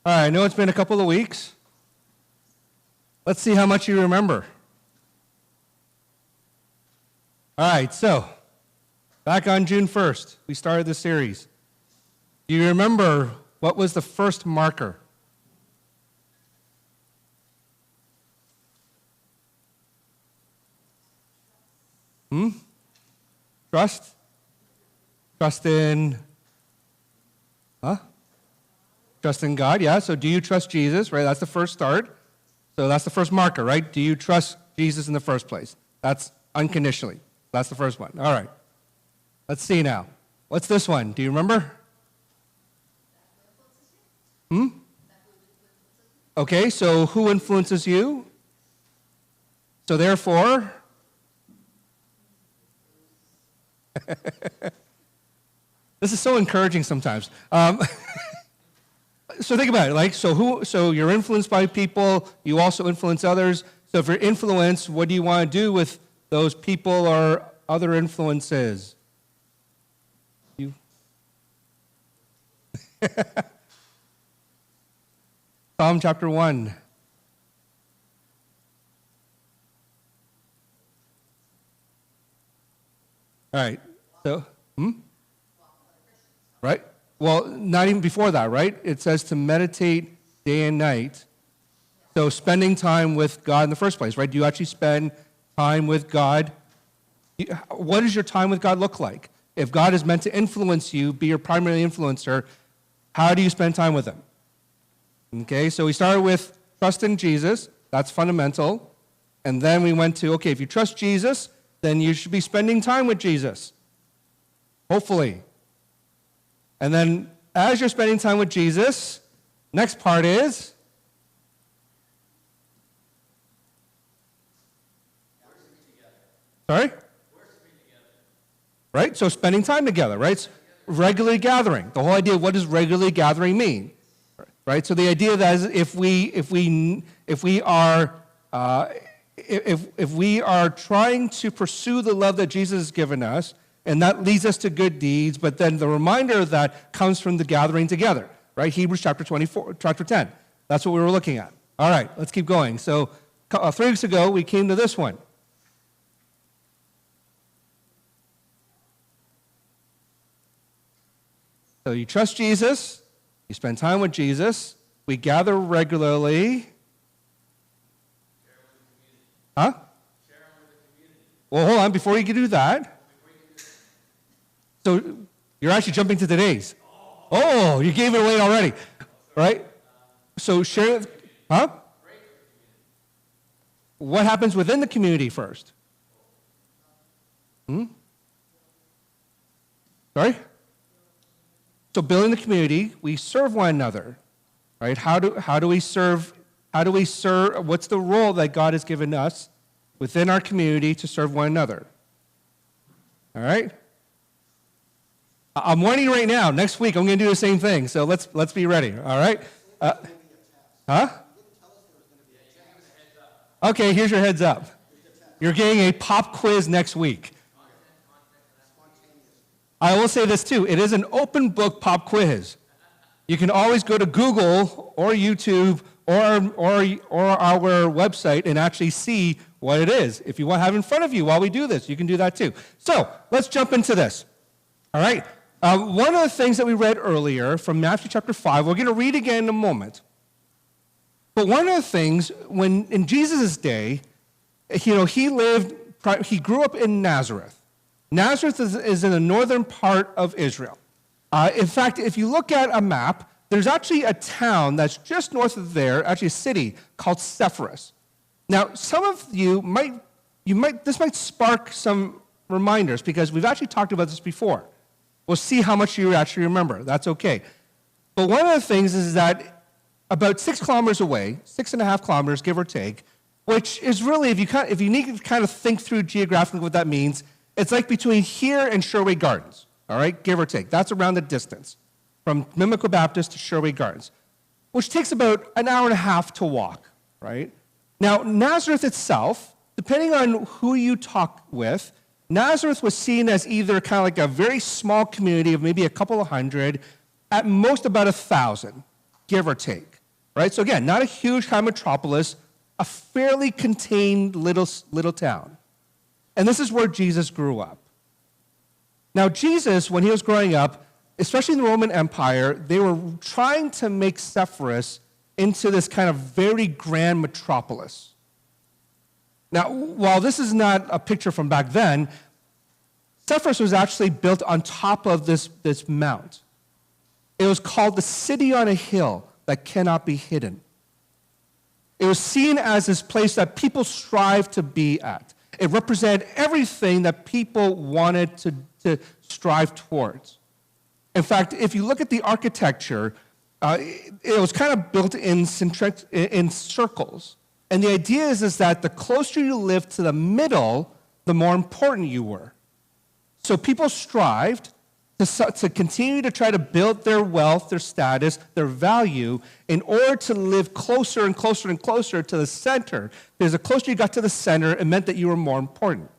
All right, I know it's been a couple of weeks. Let's see how much you remember. All right, so back on June 1st, we started this series. Do you remember what was the first marker? Trust? Trust in, Trust in God, yeah. So do you trust Jesus, right? That's the first start. So that's the first marker, right? Do you trust Jesus in the first place? That's unconditionally. That's the first one. All right. Let's see now. What's this one? Do you remember? Okay, so who influences you? So therefore... This is so encouraging sometimes. So think about it. So you're influenced by people. You also influence others. So if you're influenced, what do you want to do with those people or other influences? You. Psalm chapter 1. All right. So, right? Well, not even before that, right? It says to meditate day and night. So spending time with God in the first place, right? Do you actually spend time with God? What does your time with God look like? If God is meant to influence you, be your primary influencer, how do you spend time with him? Okay, so we started with trust in Jesus. That's fundamental. And then we went to, okay, if you trust Jesus, then you should be spending time with Jesus. Hopefully. And then as you're spending time with Jesus, next part is... Sorry? Right? So spending time together, right? It's regularly gathering. The whole idea of what does regularly gathering mean? Right? So the idea that is if we are trying to pursue the love that Jesus has given us, and that leads us to good deeds, but then the reminder of that comes from the gathering together, right? Hebrews chapter 10. That's what we were looking at. All right, let's keep going. So 3 weeks ago, we came to this one. So you trust Jesus, you spend time with Jesus, we gather regularly. Huh? Well, hold on, before you can do that. So you're actually jumping to today's. Oh, you gave it away already, right? So share, What happens within the community first? Sorry? So building the community, we serve one another, right? How do we serve? What's the role that God has given us within our community to serve one another? All right? I'm warning you right now. Next week, I'm going to do the same thing. So let's be ready. All right? Okay, here's your heads up. You're getting a pop quiz next week. I will say this too. It is an open book pop quiz. You can always go to Google or YouTube or our website and actually see what it is. If you want to have it in front of you while we do this, you can do that too. So let's jump into this. All right? One of the things that we read earlier from Matthew chapter 5, we're going to read again in a moment. But one of the things, when in Jesus' day, he grew up in Nazareth. Nazareth is in the northern part of Israel. In fact, if you look at a map, there's actually a town that's just north of there, actually a city called Sepphoris. Now, some of you this might spark some reminders because we've actually talked about this before. We'll see how much you actually remember. That's okay. But one of the things is that about 6 kilometers away, 6.5 kilometers, give or take, which is really, if you need to kind of think through geographically what that means, it's like between here and Sherway Gardens, all right, give or take. That's around the distance from Mimico Baptist to Sherway Gardens, which takes about an hour and a half to walk, right? Now, Nazareth itself, depending on who you talk with, Nazareth was seen as either kind of like a very small community of maybe a couple of hundred, at most about 1,000, give or take. right? So again, not a huge high metropolis, a fairly contained little town. And this is where Jesus grew up. Now, Jesus, when he was growing up, especially in the Roman Empire, they were trying to make Sepphoris into this kind of very grand metropolis. Now, while this is not a picture from back then, Sepphoris was actually built on top of this mount. It was called the city on a hill that cannot be hidden. It was seen as this place that people strive to be at. It represented everything that people wanted to strive towards. In fact, if you look at the architecture, it was kind of built in circles. And the idea is that the closer you lived to the middle, the more important you were. So people strived to continue to try to build their wealth, their status, their value, in order to live closer and closer and closer to the center. Because the closer you got to the center, it meant that you were more important.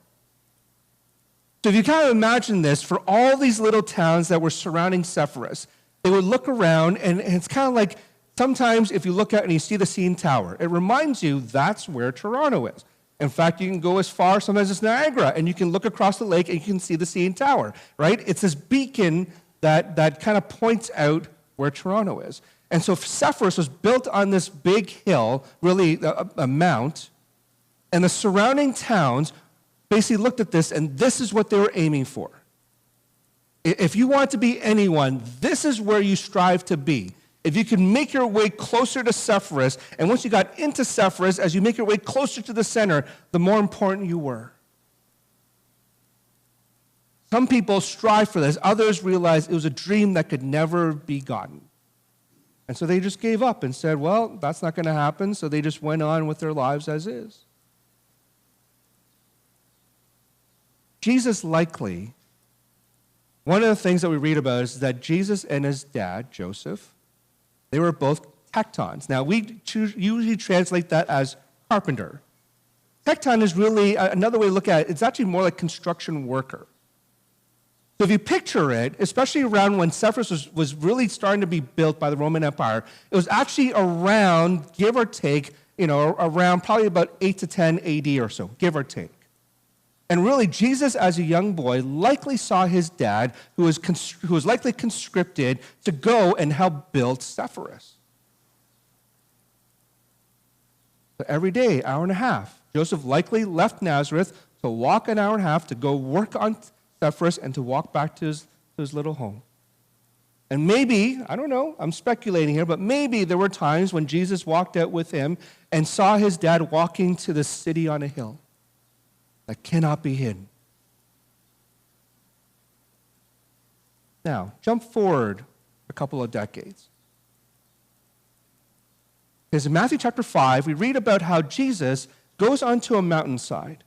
So if you kind of imagine this, for all these little towns that were surrounding Sepphoris, they would look around, and it's kind of like sometimes if you look out and you see the CN Tower, it reminds you that's where Toronto is. In fact, you can go as far, sometimes as Niagara, and you can look across the lake and you can see the CN Tower, right? It's this beacon that kind of points out where Toronto is. And so Sepphoris was built on this big hill, really a mount, and the surrounding towns basically looked at this, and this is what they were aiming for. If you want to be anyone, this is where you strive to be. If you can make your way closer to Sepphoris, and once you got into Sepphoris, as you make your way closer to the center, the more important you were. Some people strive for this. Others realized it was a dream that could never be gotten. And so they just gave up and said, well, that's not going to happen, so they just went on with their lives as is. Jesus likely, one of the things that we read about is that Jesus and his dad, Joseph, they were both tectons. Now, we usually translate that as carpenter. Tecton is really another way to look at it. It's actually more like construction worker. So if you picture it, especially around when Sepphoris was really starting to be built by the Roman Empire, it was actually around, give or take, around probably about 8 to 10 AD or so, give or take. And really, Jesus, as a young boy, likely saw his dad, who was likely conscripted, to go and help build Sepphoris. So every day, hour and a half, Joseph likely left Nazareth to walk an hour and a half to go work on Sepphoris and to walk back to his little home. And maybe, I don't know, I'm speculating here, but maybe there were times when Jesus walked out with him and saw his dad walking to the city on a hill that cannot be hidden. Now, jump forward a couple of decades. Because in Matthew chapter 5, we read about how Jesus goes onto a mountainside,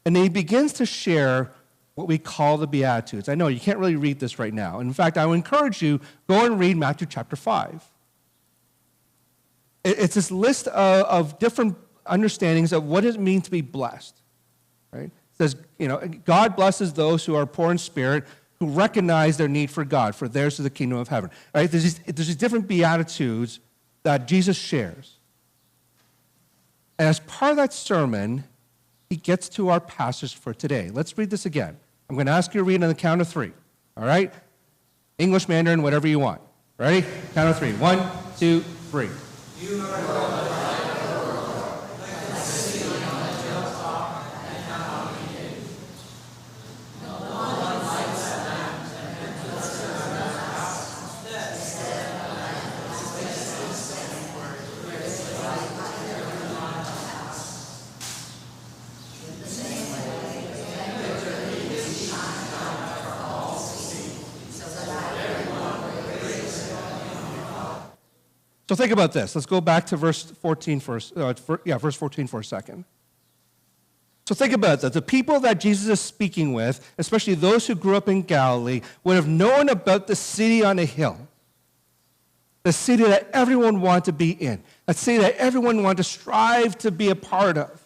and he begins to share what we call the Beatitudes. I know you can't really read this right now. In fact, I would encourage you, go and read Matthew chapter 5. It's this list of different understandings of what it means to be blessed, right? It says, God blesses those who are poor in spirit, who recognize their need for God, for theirs is the kingdom of heaven, right? There's these different Beatitudes that Jesus shares. And as part of that sermon, he gets to our passage for today. Let's read this again. I'm going to ask you to read on the count of 3, all right? English, Mandarin, whatever you want. Ready? Count of 3. 1, 2, 3. You are So think about this. Let's go back to verse 14 first. Verse 14 for a second. So think about that. The people that Jesus is speaking with, especially those who grew up in Galilee, would have known about the city on a hill. The city that everyone wanted to be in. A city that everyone wanted to strive to be a part of.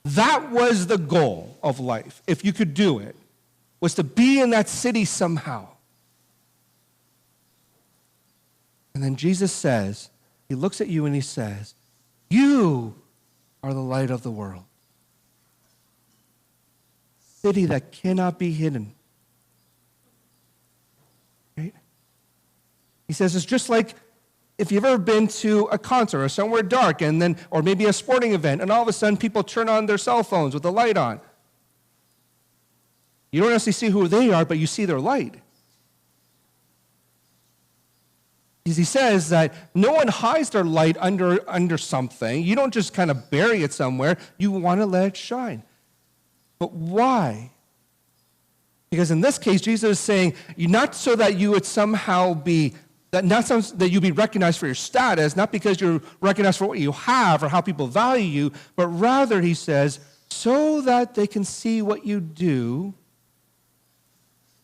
That was the goal of life, if you could do it, was to be in that city somehow. And then Jesus says, he looks at you and he says, you are the light of the world. City that cannot be hidden. Right? He says it's just like if you've ever been to a concert or somewhere dark and then, or maybe a sporting event, and all of a sudden people turn on their cell phones with the light on. You don't necessarily see who they are, but you see their light. Because he says that no one hides their light under something. You don't just kind of bury it somewhere. You want to let it shine. But why? Because in this case, Jesus is saying, not so that you would somehow be, that you be recognized for your status, not because you're recognized for what you have or how people value you, but rather, he says, so that they can see what you do.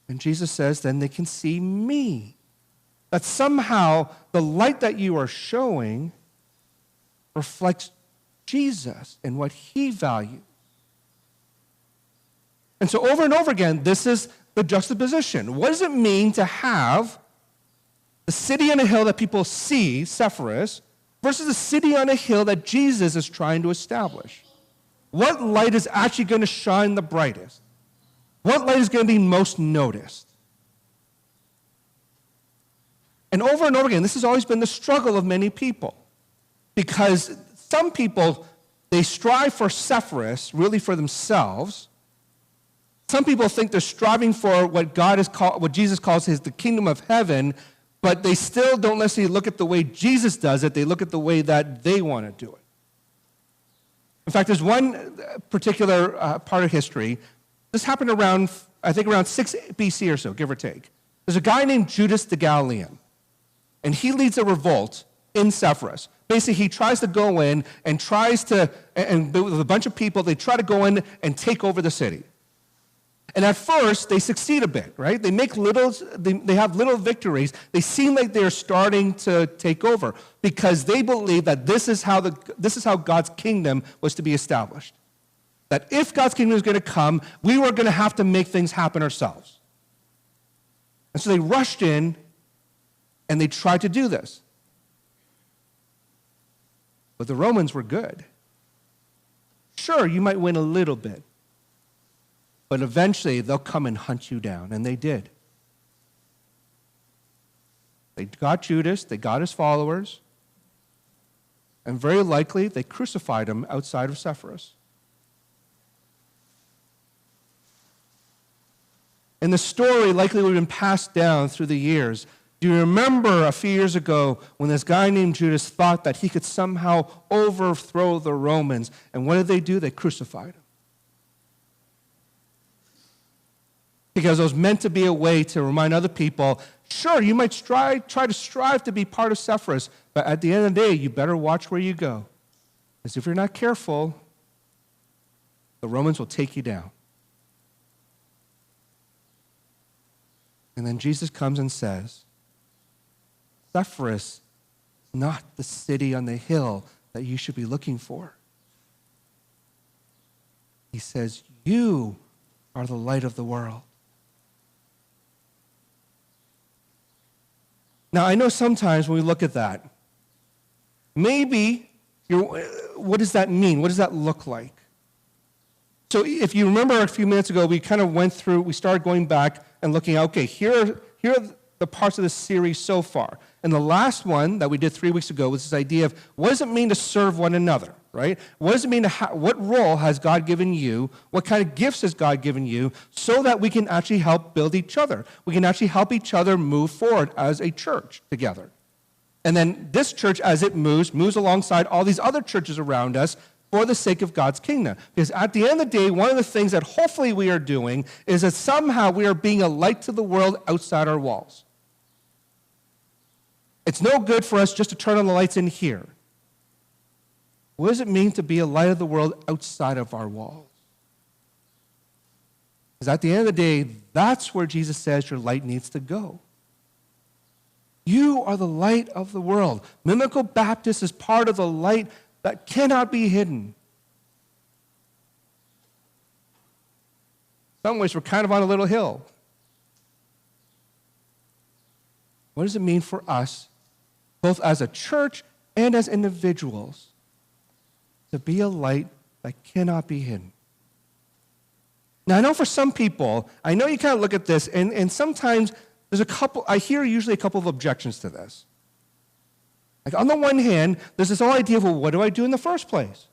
And Jesus says, then they can see me. That somehow the light that you are showing reflects Jesus and what he values. And so over and over again, this is the juxtaposition. What does it mean to have the city on a hill that people see, Sepphoris, versus the city on a hill that Jesus is trying to establish? What light is actually going to shine the brightest? What light is going to be most noticed? And over again, this has always been the struggle of many people. Because some people, they strive for Sepphoris, really for themselves. Some people think they're striving for what Jesus calls the kingdom of heaven, but they still don't necessarily look at the way Jesus does it. They look at the way that they want to do it. In fact, there's one particular part of history. This happened around 6 BC or so, give or take. There's a guy named Judas the Galilean. And he leads a revolt in Sepphoris. Basically, he tries to go in and with a bunch of people, they try to go in and take over the city. And at first, they succeed a bit, right? They have little victories. They seem like they're starting to take over because they believe that this is how God's kingdom was to be established. That if God's kingdom is going to come, we were going to have to make things happen ourselves. And so they rushed in and they tried to do this. But the Romans were good. Sure, you might win a little bit, but eventually they'll come and hunt you down, and they did. They got Judas, they got his followers, and very likely they crucified him outside of Sepphoris. And the story likely would have been passed down through the years. Do you remember a few years ago when this guy named Judas thought that he could somehow overthrow the Romans? And what did they do? They crucified him. Because it was meant to be a way to remind other people, sure, you might try to strive to be part of Sepphoris, but at the end of the day, you better watch where you go. Because if you're not careful, the Romans will take you down. And then Jesus comes and says, Sepphoris is not the city on the hill that you should be looking for. He says, you are the light of the world. Now, I know sometimes when we look at that, maybe, what does that mean? What does that look like? So if you remember a few minutes ago, we kind of we started going back and looking at, okay, here are the parts of the series so far. And the last one that we did 3 weeks ago was this idea of what does it mean to serve one another, right? What does it mean what role has God given you? What kind of gifts has God given you so that we can actually help build each other? We can actually help each other move forward as a church together. And then this church, as it moves alongside all these other churches around us for the sake of God's kingdom. Because at the end of the day, one of the things that hopefully we are doing is that somehow we are being a light to the world outside our walls. It's no good for us just to turn on the lights in here. What does it mean to be a light of the world outside of our walls? Because at the end of the day, that's where Jesus says your light needs to go. You are the light of the world. Mimico Baptist is part of the light that cannot be hidden. In some ways, we're kind of on a little hill. What does it mean for us both as a church and as individuals, to be a light that cannot be hidden. Now, I know for some people, I know you kind of look at this, and sometimes I hear usually a couple of objections to this. Like, on the one hand, there's this whole idea of, well, what do I do in the first place?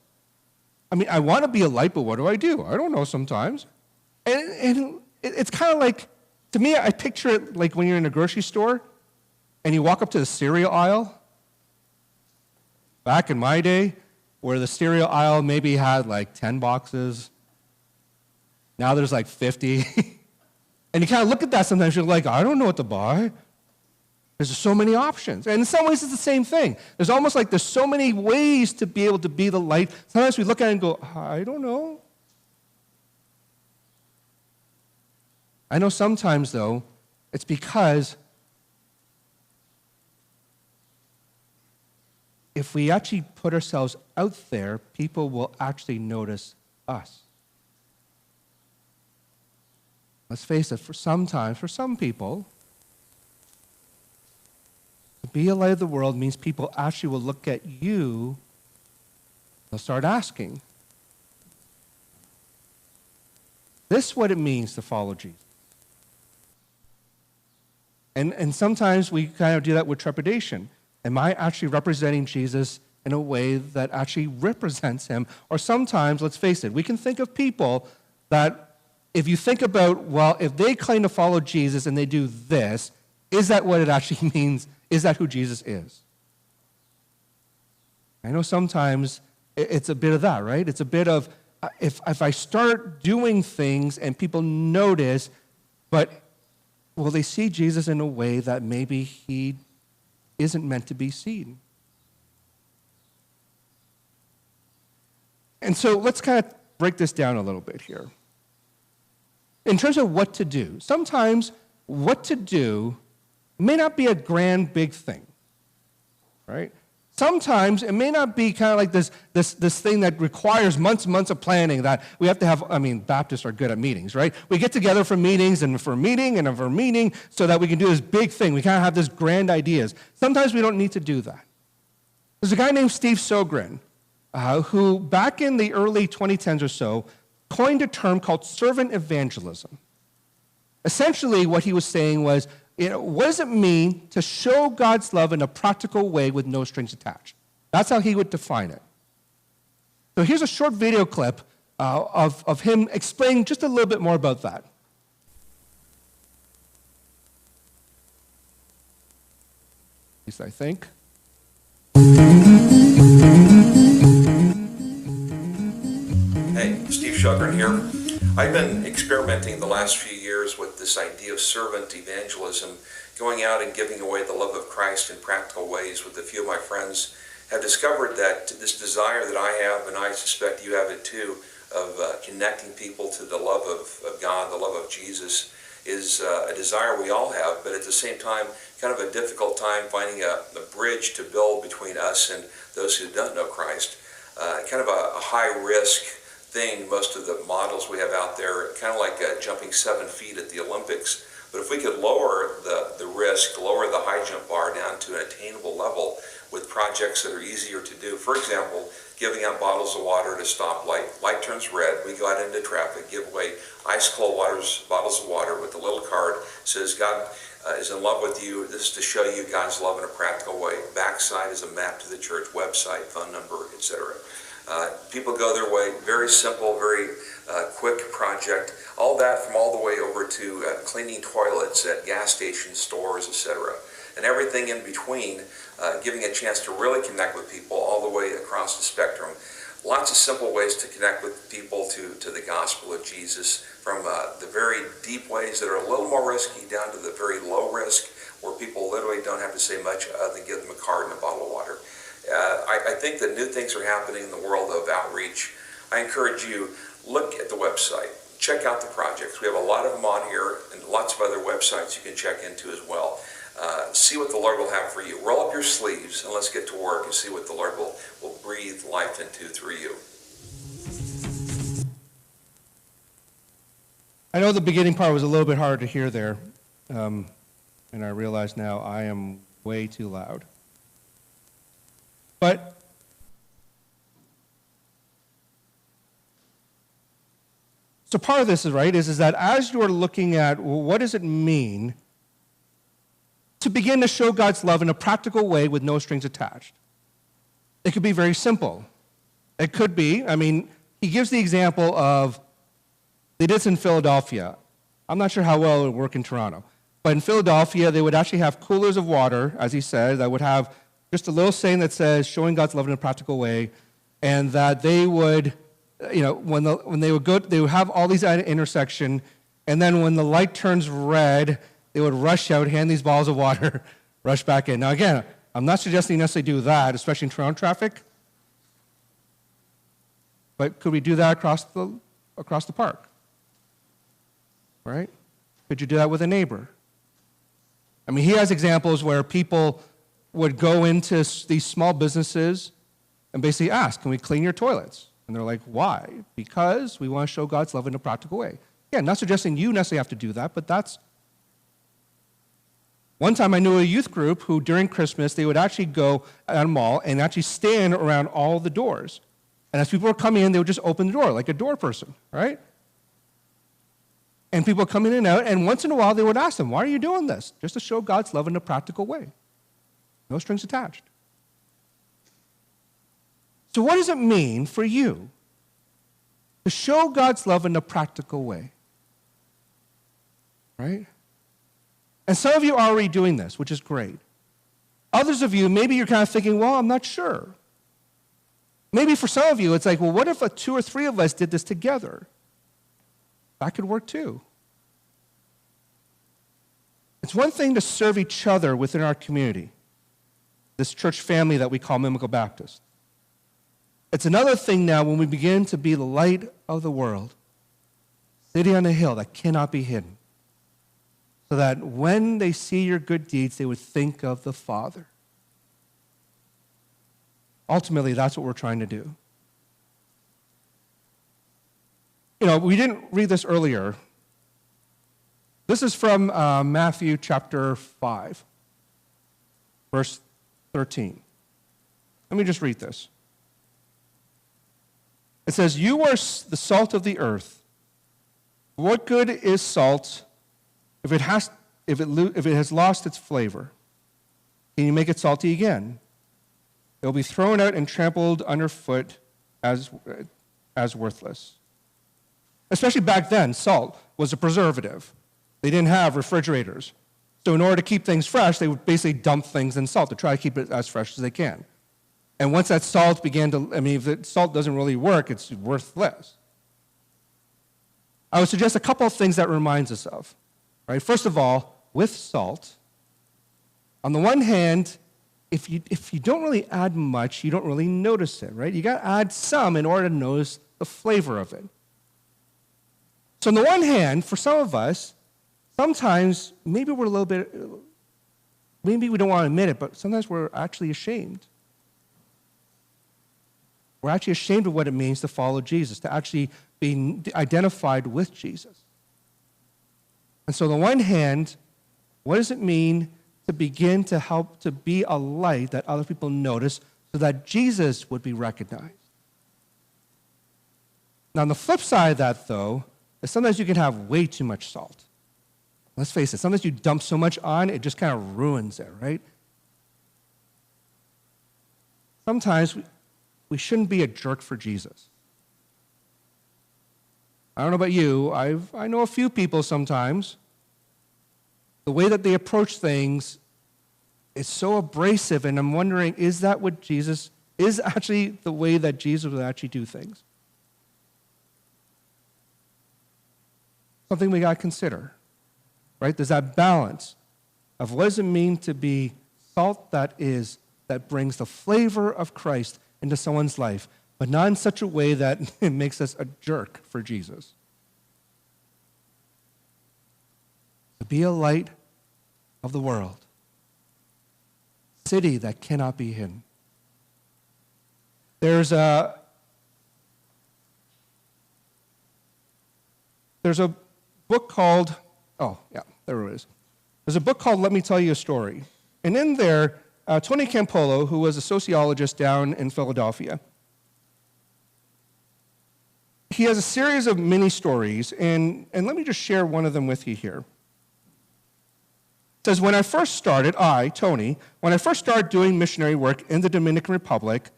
I mean, I want to be a light, but what do? I don't know sometimes. And it's kind of like, to me, I picture it like when you're in a grocery store, and you walk up to the cereal aisle. Back in my day, where the cereal aisle maybe had like 10 boxes, now there's like 50. And you kind of look at that sometimes, you're like, I don't know what to buy. There's so many options. And in some ways, it's the same thing. There's almost like there's so many ways to be able to be the light. Sometimes we look at it and go, I don't know. I know sometimes, though, it's because if we actually put ourselves out there, people will actually notice us. Let's face it, for some people, to be a light of the world means people actually will look at you, they'll start asking, this is what it means to follow Jesus. And sometimes we kind of do that with trepidation. Am I actually representing Jesus in a way that actually represents him? Or sometimes, let's face it, we can think of people that if you think about, well, if they claim to follow Jesus and they do this, is that what it actually means? Is that who Jesus is? I know sometimes it's a bit of that, right? It's a bit of, if I start doing things and people notice, but will they see Jesus in a way that maybe he isn't meant to be seen? And so let's kind of break this down a little bit here. In terms of what to do, sometimes what to do may not be a grand, big thing, right? Sometimes it may not be kind of like this thing that requires months and months of planning that we have to have. I mean, Baptists are good at meetings, right? We get together for meetings and for a meeting and for a meeting so that we can do this big thing. We kind of have this grand ideas. Sometimes we don't need to do that. There's a guy named Steve Sogren who back in the early 2010s or so coined a term called servant evangelism. Essentially what he was saying was, what does it mean to show God's love in a practical way with no strings attached? That's how he would define it. So here's a short video clip of him explaining just a little bit more about that. At least I think. Hey, Steve Sugren here. I've been experimenting the last few years with this idea of servant evangelism, going out and giving away the love of Christ in practical ways with a few of my friends. Have discovered that this desire that I have, and I suspect you have it too, of connecting people to the love of God, the love of Jesus, is a desire we all have, but at the same time, kind of a difficult time finding a bridge to build between us and those who don't know Christ. Kind of a high-risk thing, most of the models we have out there, kind of like jumping 7 feet at the Olympics. But if we could lower the risk, lower the high jump bar down to an attainable level with projects that are easier to do. For example, giving out bottles of water at a stoplight. Light turns red, we go out into traffic, give away ice cold bottles of water with a little card. Says, God is in love with you. This is to show you God's love in a practical way. Backside is a map to the church website, phone number, etc. People go their way. Very simple, very quick project. All that from all the way over to cleaning toilets at gas stations, stores, etc. And everything in between, giving a chance to really connect with people all the way across the spectrum. Lots of simple ways to connect with people to the gospel of Jesus, from the very deep ways that are a little more risky down to the very low risk, where people literally don't have to say much other than give them a card and a bottle of water. I think that new things are happening in the world of outreach. I encourage you, look at the website. Check out the projects. We have a lot of them on here and lots of other websites you can check into as well. See what the Lord will have for you. Roll up your sleeves and let's get to work and see what the Lord will breathe life into through you. I know the beginning part was a little bit hard to hear there, and I realize now I am way too loud. But so part of this is that as you're looking at, well, what does it mean to begin to show God's love in a practical way with no strings attached? It could be very simple. It could be, he gives the example of, they did this in Philadelphia. I'm not sure how well it would work in Toronto. But in Philadelphia, they would actually have coolers of water, as he said, that would have just a little saying that says, showing God's love in a practical way, and that they would, when they would go, they would have all these at an intersection, and then when the light turns red, they would rush out, hand these balls of water, rush back in. Now again, I'm not suggesting you necessarily do that, especially in Toronto traffic, but could we do that across the park? Right? Could you do that with a neighbor? He has examples where people would go into these small businesses and basically ask, can we clean your toilets? And they're like, why? Because we want to show God's love in a practical way. Yeah, not suggesting you necessarily have to do that, but that's... One time I knew a youth group who during Christmas, they would actually go at a mall and actually stand around all the doors. And as people were coming in, they would just open the door, like a door person, right? And people come in and out, and once in a while they would ask them, why are you doing this? Just to show God's love in a practical way. No strings attached. So what does it mean for you to show God's love in a practical way? Right? And some of you are already doing this, which is great. Others of you, maybe you're kind of thinking, well, I'm not sure. Maybe for some of you, it's like, well, what if 2 or 3 of us did this together? That could work too. It's one thing to serve each other within our community, this church family that we call Mimico Baptist. It's another thing now when we begin to be the light of the world, city on a hill that cannot be hidden, so that when they see your good deeds, they would think of the Father. Ultimately, that's what we're trying to do. We didn't read this earlier. This is from Matthew chapter 5, verse 13. Let me just read this. It says, you are the salt of the earth. What good is salt if it has lost its flavor? Can you make it salty again? It will be thrown out and trampled underfoot as worthless. Especially back then, salt was a preservative. They didn't have refrigerators. So in order to keep things fresh, they would basically dump things in salt to try to keep it as fresh as they can. And once that salt began to, if the salt doesn't really work, it's worthless. I would suggest a couple of things that reminds us of. Right? First of all, with salt, on the one hand, if you don't really add much, you don't really notice it, right? You got to add some in order to notice the flavor of it. So on the one hand, for some of us, sometimes maybe we're a little bit, maybe we don't want to admit it, but sometimes we're actually ashamed. We're actually ashamed of what it means to follow Jesus, to actually be identified with Jesus. And so on the one hand, what does it mean to begin to help to be a light that other people notice so that Jesus would be recognized? Now, on the flip side of that, though, is sometimes you can have way too much salt. Let's face it, sometimes you dump so much on, it just kind of ruins it, right? Sometimes we shouldn't be a jerk for Jesus. I don't know about you, I know a few people sometimes. The way that they approach things is so abrasive, and I'm wondering, is that what Jesus, is actually the way that Jesus would actually do things? Something we got to consider, right? There's that balance of what does it mean to be salt that brings the flavor of Christ into someone's life, but not in such a way that it makes us a jerk for Jesus. To be a light of the world, city that cannot be hidden. There's a book called, there it is. There's a book called Let Me Tell You a Story. And in there, Tony Campolo, who was a sociologist down in Philadelphia. He has a series of mini stories, and let me just share one of them with you here. It says, when I first started doing missionary work in the Dominican Republic,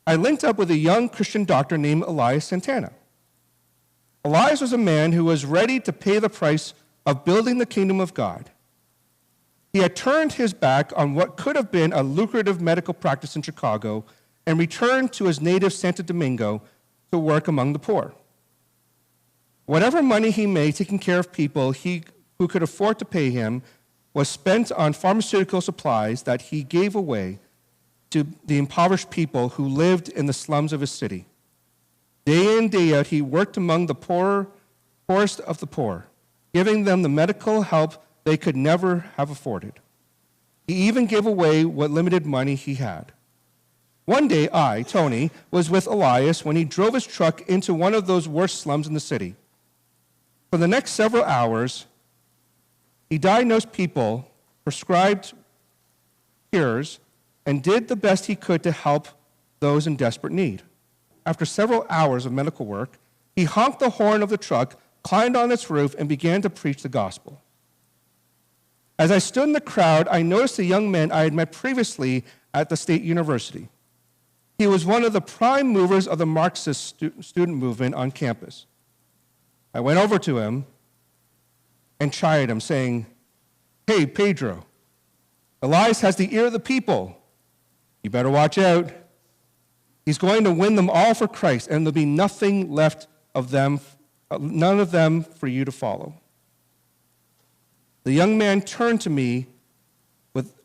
I linked up with a young Christian doctor named Elias Santana. Elias was a man who was ready to pay the price of building the kingdom of God. He had turned his back on what could have been a lucrative medical practice in Chicago and returned to his native Santo Domingo to work among the poor. Whatever money he made taking care of people who could afford to pay him was spent on pharmaceutical supplies that he gave away to the impoverished people who lived in the slums of his city. Day in, day out, he worked among the poorest of the poor, giving them the medical help they could never have afforded. He even gave away what limited money he had. One day, Tony, was with Elias when he drove his truck into one of those worst slums in the city. For the next several hours, he diagnosed people, prescribed cures, and did the best he could to help those in desperate need. After several hours of medical work, he honked the horn of the truck, climbed on its roof, and began to preach the gospel. As I stood in the crowd, I noticed a young man I had met previously at the State University. He was one of the prime movers of the Marxist student movement on campus. I went over to him and chided him, saying, "Hey, Pedro, Elias has the ear of the people. You better watch out. He's going to win them all for Christ, and there'll be nothing left of them, none of them for you to follow." The young man turned to me with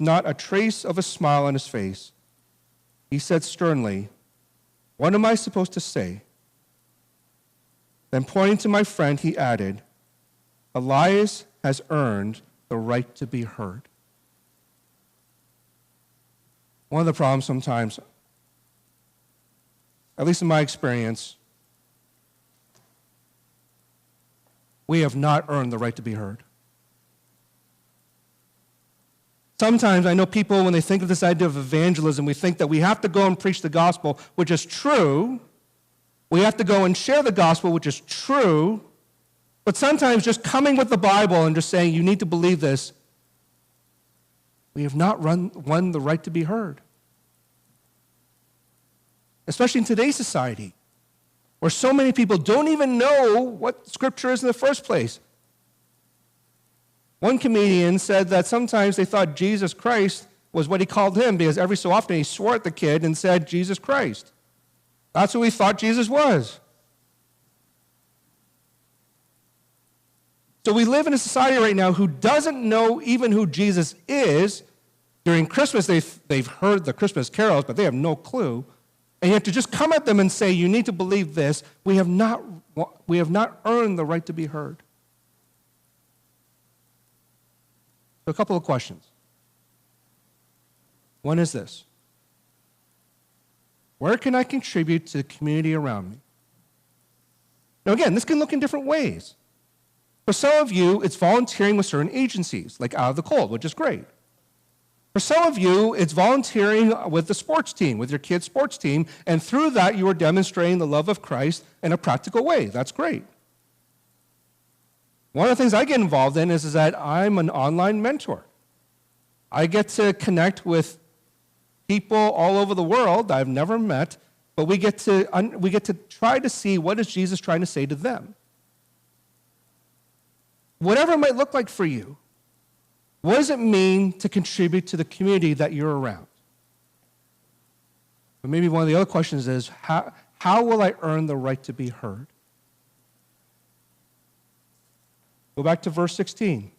not a trace of a smile on his face. He said sternly, "What am I supposed to say?" Then pointing to my friend, he added, "Elias has earned the right to be heard." One of the problems sometimes, at least in my experience, we have not earned the right to be heard. Sometimes I know people, when they think of this idea of evangelism, we think that we have to go and preach the gospel, which is true. We have to go and share the gospel, which is true. But sometimes just coming with the Bible and just saying, you need to believe this, we have not won the right to be heard. Especially in today's society, where so many people don't even know what Scripture is in the first place. One comedian said that sometimes they thought Jesus Christ was what he called him, because every so often he swore at the kid and said, "Jesus Christ." That's who he thought Jesus was. So we live in a society right now who doesn't know even who Jesus is. During Christmas, they've heard the Christmas carols, but they have no clue. And you have to just come at them and say, you need to believe this. We have not earned the right to be heard. So a couple of questions. One is this: where can I contribute to the community around me? Now again, this can look in different ways. For some of you, it's volunteering with certain agencies, like Out of the Cold, which is great. For some of you, it's volunteering with the sports team, with your kids' sports team, and through that you are demonstrating the love of Christ in a practical way. That's great. One of the things I get involved in is that I'm an online mentor. I get to connect with people all over the world that I've never met, but we get to try to see what is Jesus trying to say to them. Whatever it might look like for you, what does it mean to contribute to the community that you're around? But maybe one of the other questions is, how will I earn the right to be heard? Go back to verse 16.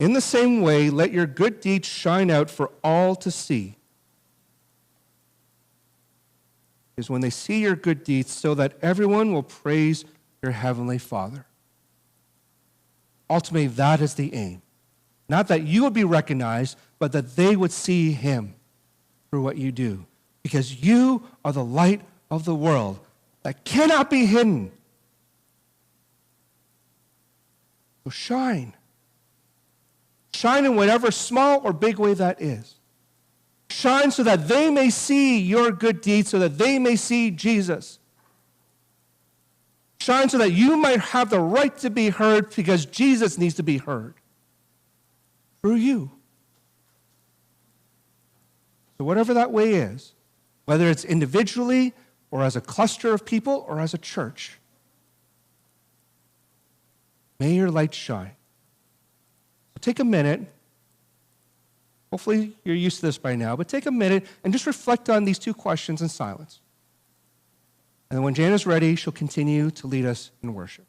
In the same way, let your good deeds shine out for all to see. Is when they see your good deeds, so that everyone will praise your heavenly Father. Ultimately, that is the aim. Not that you would be recognized, but that they would see him through what you do. Because you are the light of the world that cannot be hidden. So shine. Shine in whatever small or big way that is. Shine so that they may see your good deeds, so that they may see Jesus. Shine so that you might have the right to be heard because Jesus needs to be heard through you. So whatever that way is, whether it's individually or as a cluster of people or as a church, may your light shine. So take a minute. Hopefully you're used to this by now, but take a minute and just reflect on these two questions in silence. And then when Jana's ready, she'll continue to lead us in worship.